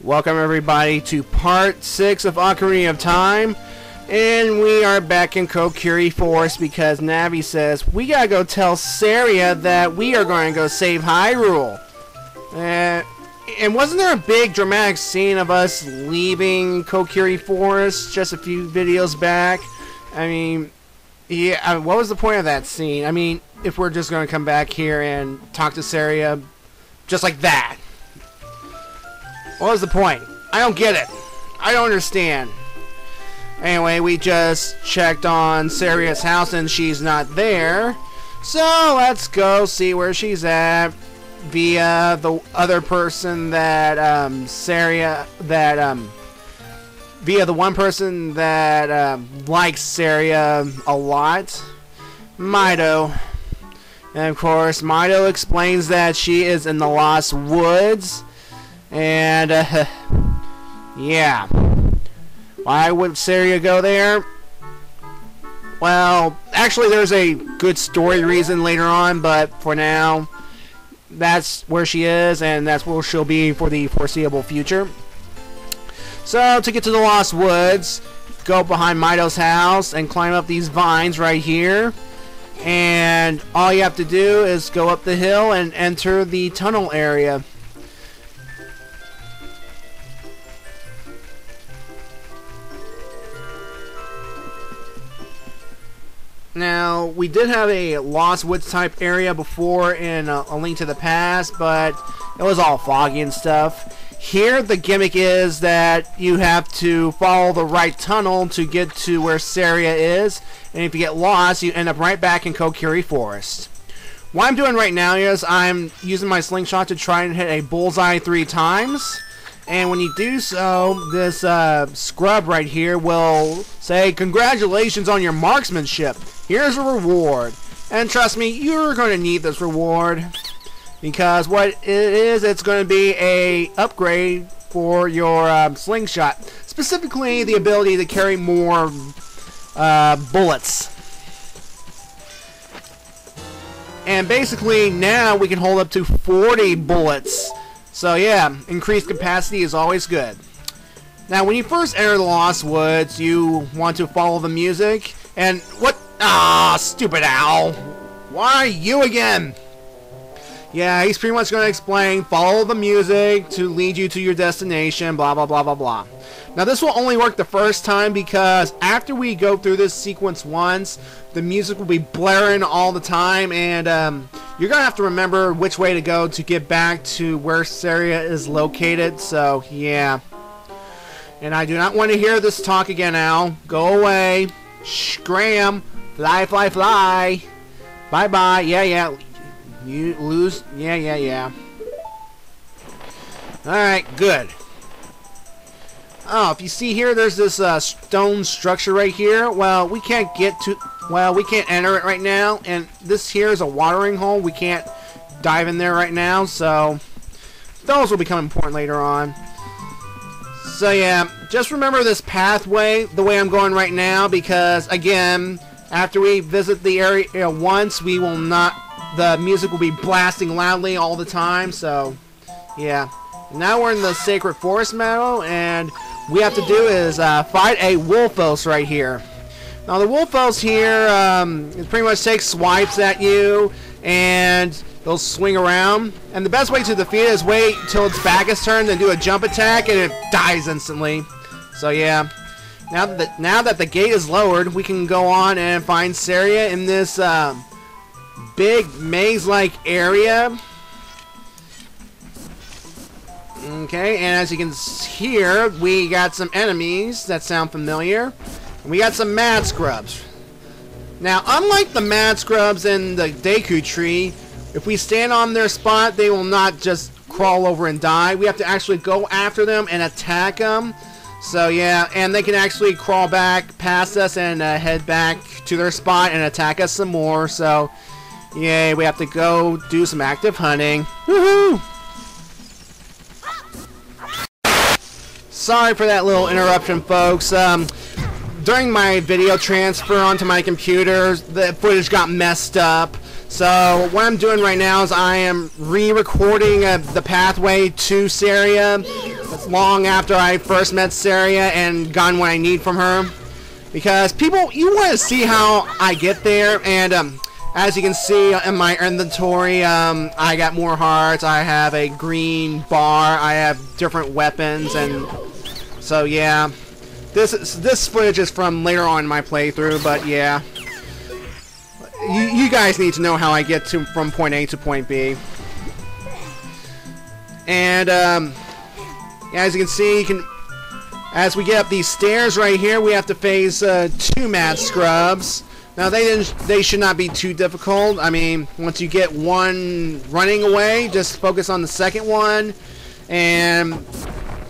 Welcome everybody to part 6 of Ocarina of Time, and we are back in Kakariko Forest because Navi says we gotta go tell Saria that we are going to go save Hyrule. And wasn't there a big dramatic scene of us leaving Kakariko Forest just a few videos back? I mean, yeah, what was the point of that scene? I mean, if we're just going to come back here and talk to Saria just like that. What was the point? I don't get it. I don't understand. Anyway, we just checked on Saria's house and she's not there. So let's go see where she's at via the other person that via the one person that likes Saria a lot, Mido. And of course, Mido explains that she is in the Lost Woods. And, yeah. Why would Saria go there? Well, actually there's a good story reason later on, but for now, that's where she is, and that's where she'll be for the foreseeable future. So, to get to the Lost Woods, go behind Mido's house and climb up these vines right here. And all you have to do is go up the hill and enter the tunnel area. Now, we did have a Lost Woods type area before in A Link to the Past, but it was all foggy and stuff. Here, the gimmick is that you have to follow the right tunnel to get to where Saria is, and if you get lost, you end up right back in Kakariko Forest. What I'm doing right now is I'm using my slingshot to try and hit a bullseye 3 times. And when you do so, this scrub right here will say, "Congratulations on your marksmanship. Here's a reward." And trust me, you're going to need this reward. Because what it is, it's going to be a upgrade for your slingshot. Specifically, the ability to carry more bullets. And basically, now we can hold up to 40 bullets. So yeah, increased capacity is always good. Now, when you first enter the Lost Woods, you want to follow the music. And what? Ah, stupid owl. Why you again? Yeah, he's pretty much going to explain, follow the music to lead you to your destination, blah, blah, blah, blah, blah. Now, this will only work the first time because after we go through this sequence once, the music will be blaring all the time, and you're going to have to remember which way to go to get back to where Saria is located, so yeah. And I do not want to hear this talk again, Al. Go away. Scram. Fly, fly, fly. Bye-bye. Yeah, yeah. You lose. Yeah, yeah, yeah. Alright, good. Oh, if you see here, there's this stone structure right here. Well, we can't get to... Well, we can't enter it right now. And this here is a watering hole. We can't dive in there right now. So, those will become important later on. So, yeah. Just remember this pathway, the way I'm going right now. Because, again, after we visit the area once, we will not... The music will be blasting loudly all the time. So, yeah. Now we're in the Sacred Forest Meadow. And we have to do is fight a Wolfos right here. Now the Wolfos here it pretty much takes swipes at you and they'll swing around, and the best way to defeat it is wait till its back is turned and do a jump attack and it dies instantly. So yeah, now that the gate is lowered, we can go on and find Saria in this big maze-like area. Okay, and as you can hear, we got some enemies that sound familiar. We got some mad scrubs. Now, unlike the mad scrubs in the Deku tree, if we stand on their spot, they will not just crawl over and die. We have to actually go after them and attack them. So yeah, and they can actually crawl back past us and head back to their spot and attack us some more. So, yay, we have to go do some active hunting. Woohoo! Sorry for that little interruption, folks. During my video transfer onto my computer, the footage got messed up. So what I'm doing right now is I am re-recording the pathway to Saria. Let's long after I first met Saria and gotten what I need from her. Because people, you want to see how I get there, and as you can see in my inventory, I got more hearts, I have a green bar, I have different weapons, and so yeah. This footage is from later on in my playthrough, but yeah. You guys need to know how I get from point A to point B. And as you can see, as we get up these stairs right here, we have to face 2 mad scrubs. Now they should not be too difficult. I mean, once you get one running away, just focus on the second one and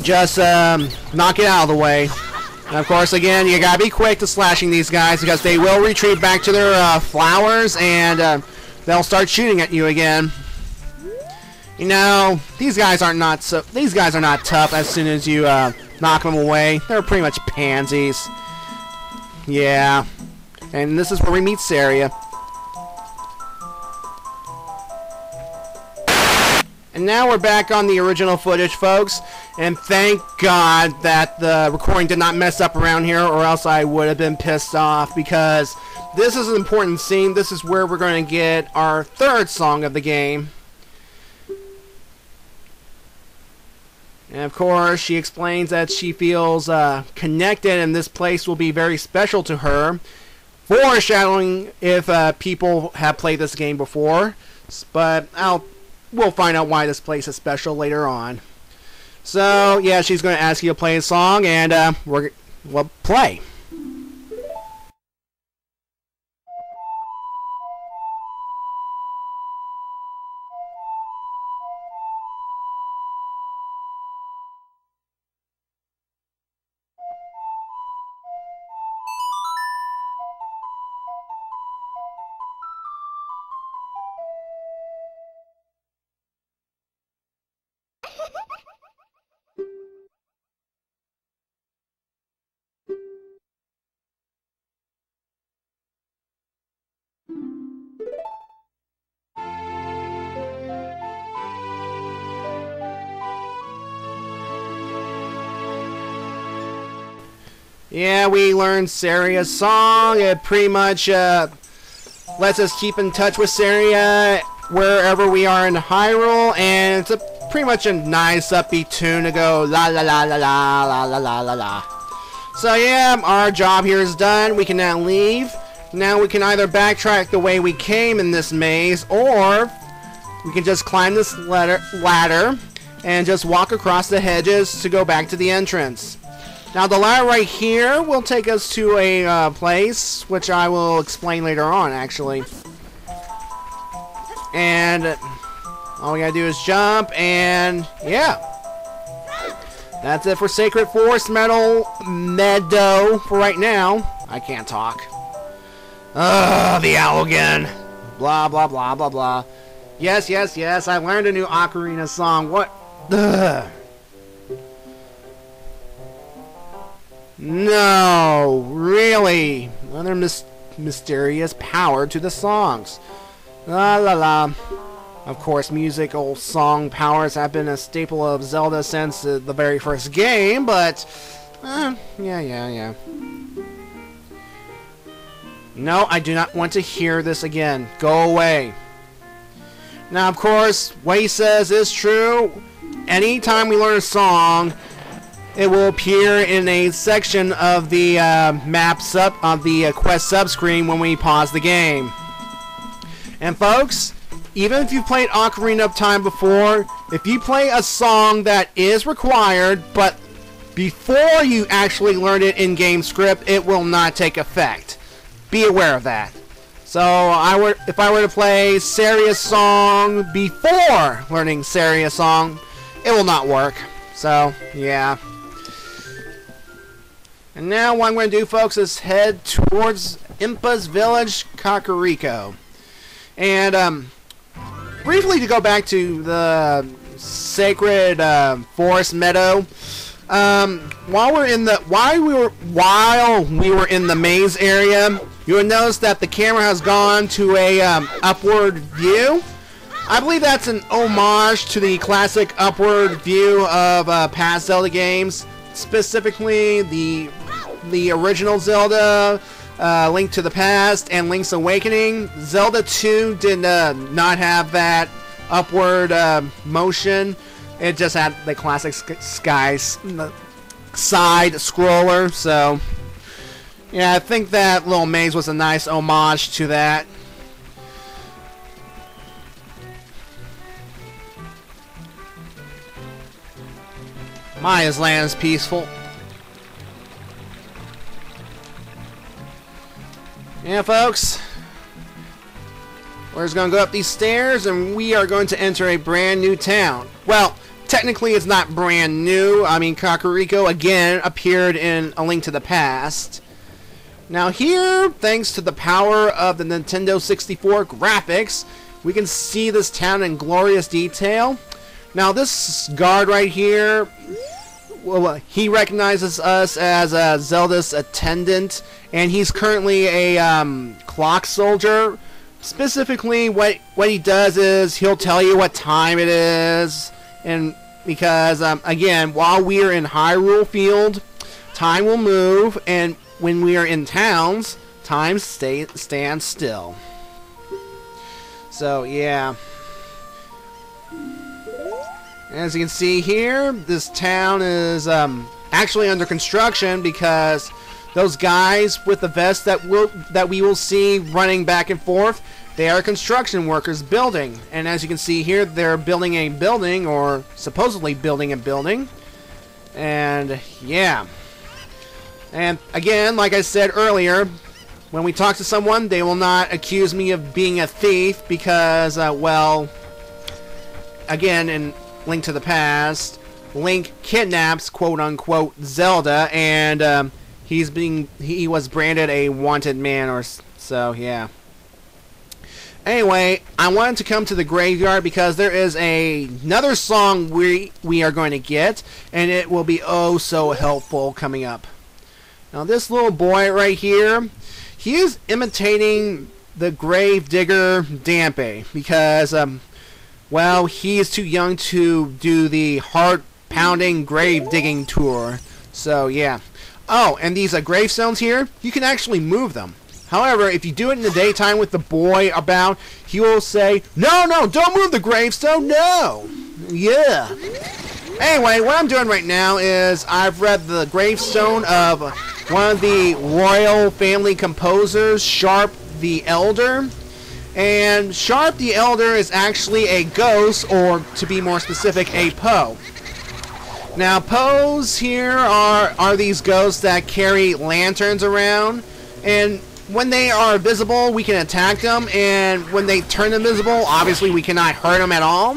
just knock it out of the way. And of course, again, you gotta be quick to slashing these guys because they will retreat back to their flowers and they'll start shooting at you again. You know, these guys are not tough as soon as you knock them away. They're pretty much pansies. Yeah. And this is where we meet Saria. And now we're back on the original footage, folks. And thank God that the recording did not mess up around here, or else I would have been pissed off, because this is an important scene. This is where we're going to get our 3rd song of the game. And of course, she explains that she feels connected, and this place will be very special to her. Foreshadowing if people have played this game before, but we'll find out why this place is special later on. So yeah, she's going to ask you to play a song, and we'll play. Yeah, we learned Saria's song. It pretty much lets us keep in touch with Saria wherever we are in Hyrule, and it's pretty much a nice upbeat tune to go la la la la la la la la la la. So yeah, our job here is done. We can now leave. Now we can either backtrack the way we came in this maze, or we can just climb this ladder and just walk across the hedges to go back to the entrance. Now the ladder right here will take us to a place which I will explain later on, actually. And all we gotta do is jump, and yeah. That's it for Sacred Forest Meadow for right now. I can't talk. Ugh, the owl again. Blah, blah, blah, blah, blah. Yes, yes, yes, I learned a new Ocarina song. What? Ugh. No, really. Another mysterious power to the songs. La la la. Of course, musical song powers have been a staple of Zelda since the very first game, but yeah. No, I do not want to hear this again. Go away. Now, of course, what he says is true. Anytime we learn a song, it will appear in a section of the quest subscreen when we pause the game. And folks, even if you've played Ocarina of Time before, if you play a song that is required, but before you actually learn it in game script, it will not take effect. Be aware of that. So if I were to play Saria's song before learning Saria's song, it will not work. So yeah. And now what I'm going to do, folks, is head towards Impa's village, Kakariko. And briefly to go back to the Sacred Forest Meadow, while we were in the maze area, you will notice that the camera has gone to a upward view. I believe that's an homage to the classic upward view of past Zelda games, specifically the original Zelda, Link to the Past, and Link's Awakening. Zelda 2 did not have that upward motion. It just had the classic side scroller. So yeah, I think that little maze was a nice homage to that. Maya's land is peaceful. Yeah, folks. We're just going to go up these stairs and we are going to enter a brand new town. Well, technically it's not brand new. I mean, Kakariko again appeared in A Link to the Past. Now here, thanks to the power of the Nintendo 64 graphics, we can see this town in glorious detail. Now this guard right here, well, he recognizes us as Zelda's attendant, and he's currently a clock soldier. Specifically, what he does is he'll tell you what time it is, and because again, while we are in Hyrule Field, time will move, and when we are in towns, time stands still. So yeah. As you can see here, this town is actually under construction because those guys with the vests that we will see running back and forth, they are construction workers building. And as you can see here, they're building a building, or supposedly building a building. And yeah. And again, like I said earlier, when we talk to someone, they will not accuse me of being a thief because, well, again, in Link to the Past, Link kidnaps quote-unquote Zelda, and he was branded a wanted man, or so. Yeah. Anyway, I wanted to come to the graveyard because there is another song we are going to get, and it will be oh so helpful coming up. Now this little boy right here, he is imitating the grave digger Dampe because well, he is too young to do the heart-pounding grave-digging tour. So, yeah. Oh, and these gravestones here, you can actually move them. However, if you do it in the daytime with the boy about, he will say, no, don't move the gravestone, no! Yeah. Anyway, what I'm doing right now is I've read the gravestone of one of the royal family composers, Sharp the Elder. And Sharp the Elder is actually a ghost, or to be more specific, a Poe. Now, Poes here are these ghosts that carry lanterns around, and when they are visible, we can attack them, and when they turn invisible, obviously we cannot hurt them at all.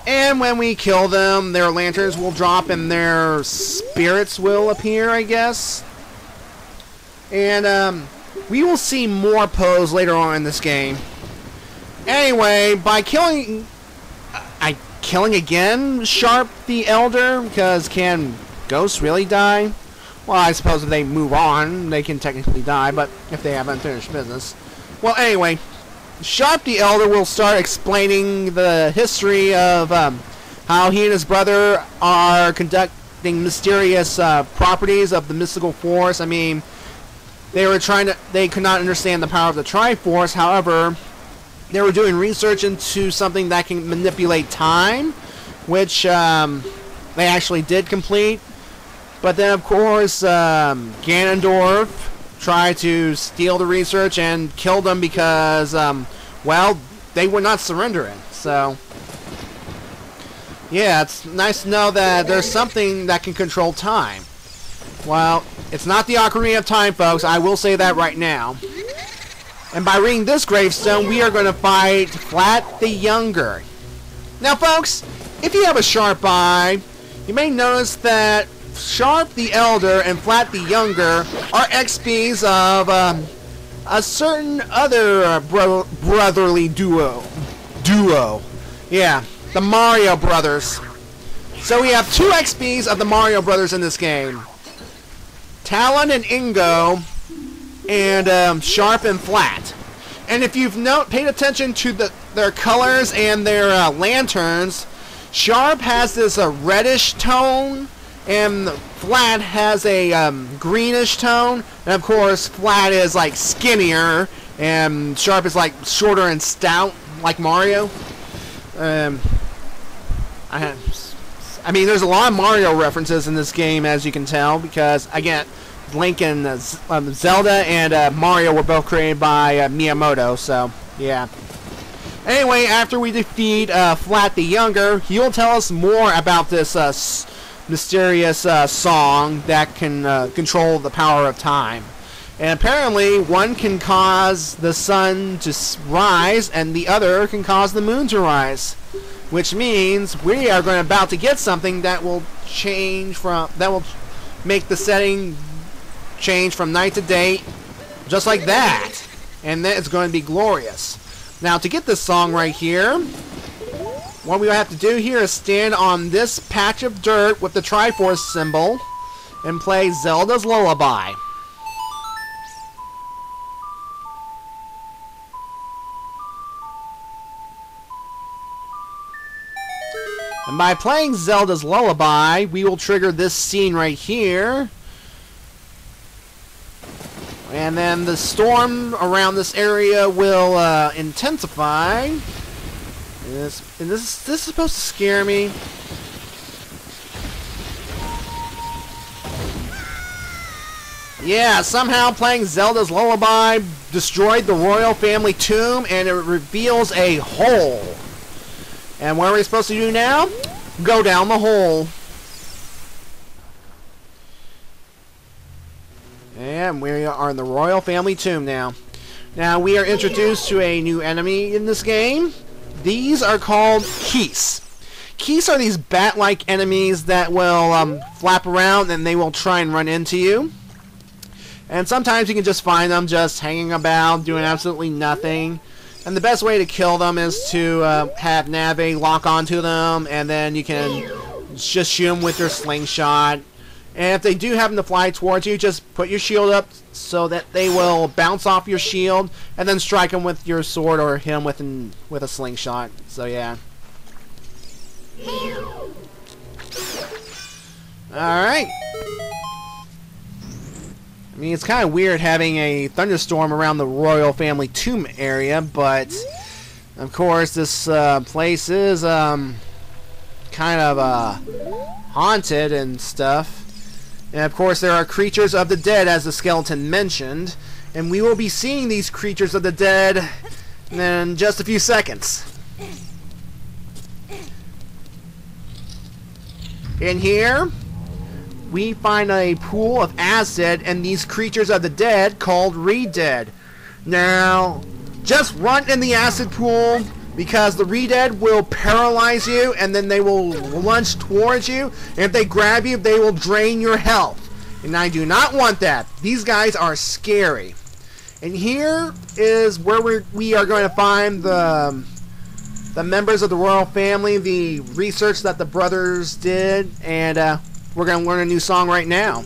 And when we kill them, their lanterns will drop and their spirits will appear, I guess. And we will see more Poes later on in this game. Anyway, by killing again Sharp the Elder, because can ghosts really die? Well, I suppose if they move on, they can technically die, but if they have unfinished business. Well, anyway, Sharp the Elder will start explaining the history of how he and his brother are conducting mysterious properties of the mystical force. I mean, they could not understand the power of the Triforce, however, they were doing research into something that can manipulate time, which they actually did complete. But then, of course, Ganondorf tried to steal the research and kill them because, well, they would not surrender it. So, yeah, it's nice to know that there's something that can control time. Well, it's not the Ocarina of Time, folks. I will say that right now. And by reading this gravestone, we are going to fight Flat the Younger. Now, folks, if you have a sharp eye, you may notice that Sharp the Elder and Flat the Younger are XPs of a certain other brotherly duo. Yeah, the Mario Brothers. So we have two XPs of the Mario Brothers in this game. Talon and Ingo, and Sharp and Flat. And if you've paid attention to their colors and their lanterns, Sharp has this reddish tone, and Flat has a greenish tone. And of course, Flat is like skinnier, and Sharp is like shorter and stout, like Mario. I mean, there's a lot of Mario references in this game, as you can tell, because again, Link and Zelda and Mario were both created by Miyamoto. So yeah. Anyway, after we defeat Flat the Younger, he'll tell us more about this mysterious song that can control the power of time. And apparently, one can cause the sun to rise, and the other can cause the moon to rise. Which means we are about to get something that will make the setting change from night to day, just like that. And then it's going to be glorious. Now, to get this song right here, what we have to do here is stand on this patch of dirt with the Triforce symbol and play Zelda's Lullaby. And by playing Zelda's Lullaby, we will trigger this scene right here. And then the storm around this area will intensify. And this is supposed to scare me. Yeah, somehow playing Zelda's Lullaby destroyed the royal family tomb, and it reveals a hole. And what are we supposed to do now? Go down the hole. And we are in the royal family tomb now. Now we are introduced to a new enemy in this game. These are called Keese. Keese are these bat-like enemies that will flap around, and they will try and run into you. And sometimes you can just find them just hanging about, doing absolutely nothing. And the best way to kill them is to have Nave lock onto them, and then you can just shoot them with your slingshot. And if they do happen to fly towards you, just put your shield up so that they will bounce off your shield, and then strike them with your sword or hit them with a slingshot. So yeah. Alright. I mean, it's kind of weird having a thunderstorm around the royal family tomb area, but of course this place is kind of haunted and stuff. And of course there are creatures of the dead, as the skeleton mentioned, and we will be seeing these creatures of the dead in just a few seconds. In here we find a pool of acid and these creatures of the dead called Re-Dead. Now, just run in the acid pool, because the Re-Dead will paralyze you, and then they will lunge towards you, and if they grab you, they will drain your health. And I do not want that. These guys are scary. And here is where we are going to find the members of the royal family, the research that the brothers did, and we're going to learn a new song right now.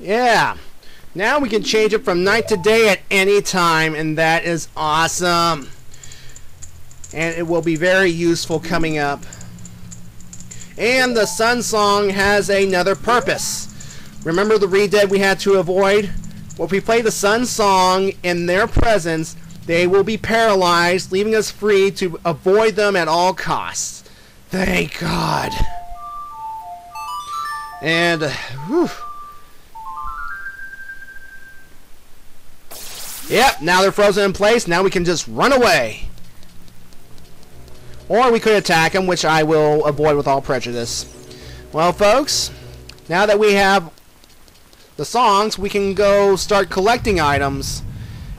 Yeah, now we can change it from night to day at any time, and that is awesome. And it will be very useful coming up. And the Sun Song has another purpose. Remember the Re-Dead we had to avoid? Well, if we play the Sun Song in their presence, they will be paralyzed, leaving us free to avoid them at all costs. Thank God. And, whew. Yep, now they're frozen in place. Now we can just run away. Or we could attack him, which I will avoid with all prejudice. Well, folks, now that we have the songs, we can go start collecting items.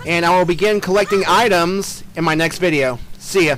And I will begin collecting items in my next video. See ya.